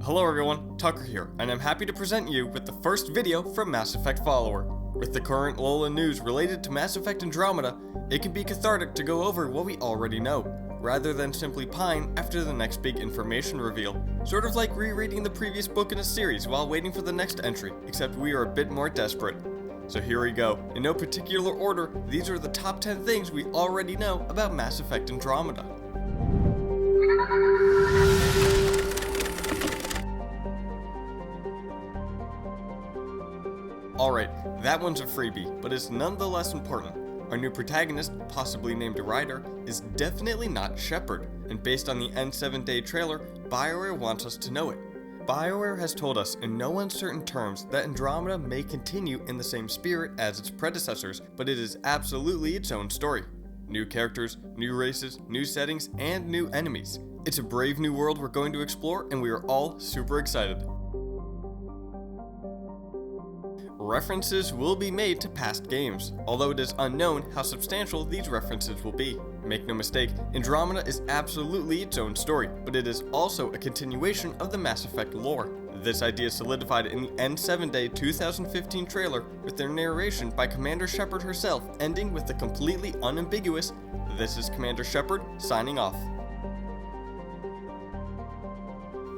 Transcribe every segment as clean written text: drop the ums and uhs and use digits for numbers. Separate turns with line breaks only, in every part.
Hello everyone, Tucker here, and I'm happy to present you with the first video from Mass Effect Follower. With the current lull in news related to Mass Effect Andromeda, it can be cathartic to go over what we already know, rather than simply pine after the next big information reveal. Sort of like rereading the previous book in a series while waiting for the next entry, except we are a bit more desperate. So here we go. In no particular order, these are the top 10 things we already know about Mass Effect Andromeda. Alright, that one's a freebie, but it's nonetheless important. Our new protagonist, possibly named Ryder, is definitely not Shepard, and based on the N7 Day trailer, BioWare wants us to know it. BioWare has told us in no uncertain terms that Andromeda may continue in the same spirit as its predecessors, but it is absolutely its own story. New characters, new races, new settings, and new enemies. It's a brave new world we're going to explore, and we are all super excited. References will be made to past games, although it is unknown how substantial these references will be. Make no mistake, Andromeda is absolutely its own story, but it is also a continuation of the Mass Effect lore. This idea solidified in the N7 Day 2015 trailer with their narration by Commander Shepard herself, ending with the completely unambiguous, "This is Commander Shepard, signing off."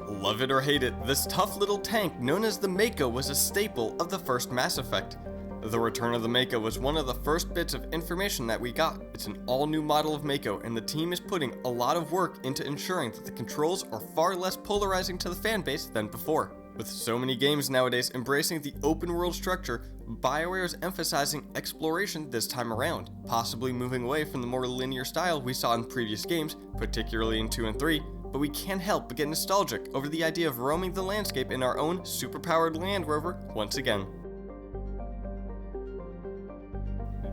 Love it or hate it, this tough little tank known as the Mako was a staple of the first Mass Effect. The return of the Mako was one of the first bits of information that we got. It's an all-new model of Mako, and the team is putting a lot of work into ensuring that the controls are far less polarizing to the fanbase than before. With so many games nowadays embracing the open-world structure, BioWare is emphasizing exploration this time around, possibly moving away from the more linear style we saw in previous games, particularly in 2 and 3, but we can't help but get nostalgic over the idea of roaming the landscape in our own superpowered Land Rover once again.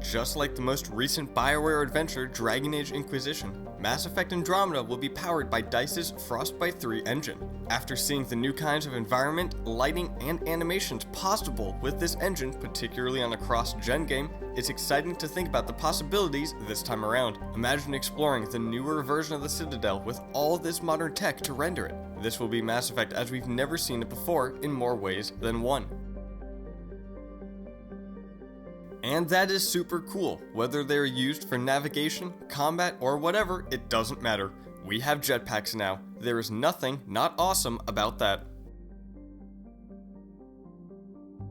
Just like the most recent BioWare adventure Dragon Age Inquisition, Mass Effect Andromeda will be powered by DICE's Frostbite 3 engine. After seeing the new kinds of environment, lighting, and animations possible with this engine, particularly on a cross-gen game, it's exciting to think about the possibilities this time around. Imagine exploring the newer version of the Citadel with all this modern tech to render it. This will be Mass Effect as we've never seen it before in more ways than one. And that is super cool. Whether they're used for navigation, combat, or whatever, it doesn't matter. We have jetpacks now. There is nothing not awesome about that.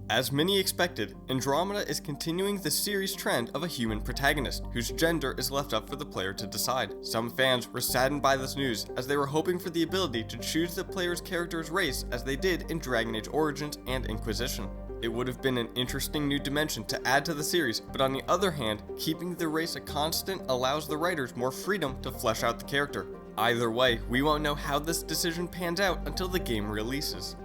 As many expected, Andromeda is continuing the series trend of a human protagonist, whose gender is left up for the player to decide. Some fans were saddened by this news, as they were hoping for the ability to choose the player's character's race as they did in Dragon Age Origins and Inquisition. It would have been an interesting new dimension to add to the series, but on the other hand, keeping the race a constant allows the writers more freedom to flesh out the character. Either way, we won't know how this decision pans out until the game releases.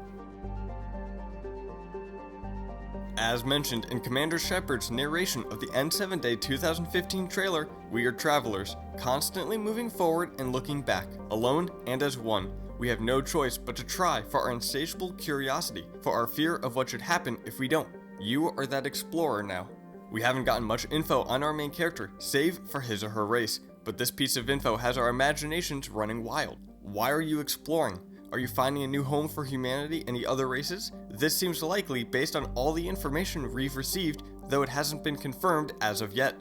As mentioned in Commander Shepard's narration of the N7 Day 2015 trailer, we are travelers, constantly moving forward and looking back, alone and as one. We have no choice but to try for our insatiable curiosity, for our fear of what should happen if we don't. You are that explorer now. We haven't gotten much info on our main character, save for his or her race, but this piece of info has our imaginations running wild. Why are you exploring? Are you finding a new home for humanity and the other races? This seems likely based on all the information we've received, though it hasn't been confirmed as of yet.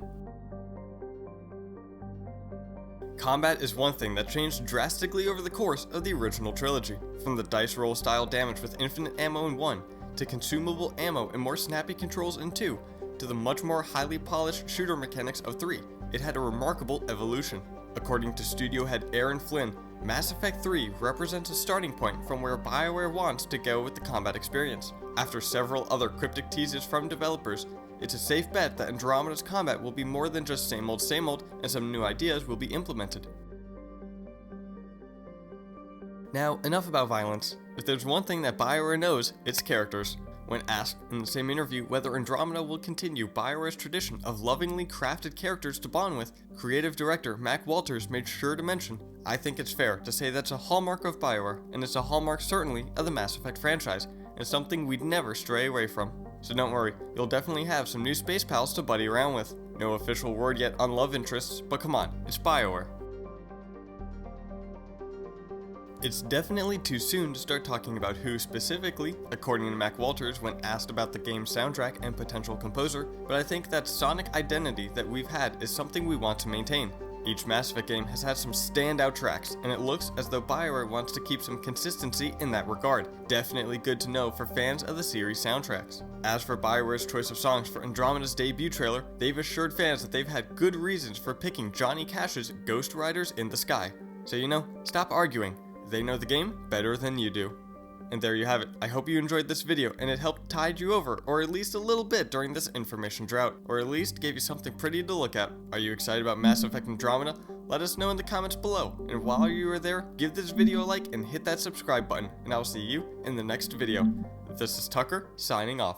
Combat is one thing that changed drastically over the course of the original trilogy, from the dice roll style damage with infinite ammo in 1, to consumable ammo and more snappy controls in 2, to the much more highly polished shooter mechanics of 3. It had a remarkable evolution. According to studio head Aaron Flynn, Mass Effect 3 represents a starting point from where BioWare wants to go with the combat experience. After several other cryptic teases from developers, it's a safe bet that Andromeda's combat will be more than just same old, and some new ideas will be implemented. Now, enough about violence. If there's one thing that BioWare knows, it's characters. When asked in the same interview whether Andromeda will continue BioWare's tradition of lovingly crafted characters to bond with, creative director Mac Walters made sure to mention, "I think it's fair to say that's a hallmark of BioWare, and it's a hallmark certainly of the Mass Effect franchise, and something we'd never stray away from. So don't worry, you'll definitely have some new space pals to buddy around with. No official word yet on love interests, but come on, it's BioWare." It's definitely too soon to start talking about who specifically, according to Mac Walters when asked about the game's soundtrack and potential composer, but I think that sonic identity that we've had is something we want to maintain. Each Mass Effect game has had some standout tracks, and it looks as though BioWare wants to keep some consistency in that regard. Definitely good to know for fans of the series soundtracks. As for BioWare's choice of songs for Andromeda's debut trailer, they've assured fans that they've had good reasons for picking Johnny Cash's Ghost Riders in the Sky. So stop arguing. They know the game better than you do. And there you have it. I hope you enjoyed this video and it helped tide you over, or at least a little bit during this information drought, or at least gave you something pretty to look at. Are you excited about Mass Effect Andromeda? Let us know in the comments below. And while you are there, give this video a like and hit that subscribe button, and I will see you in the next video. This is Tucker, signing off.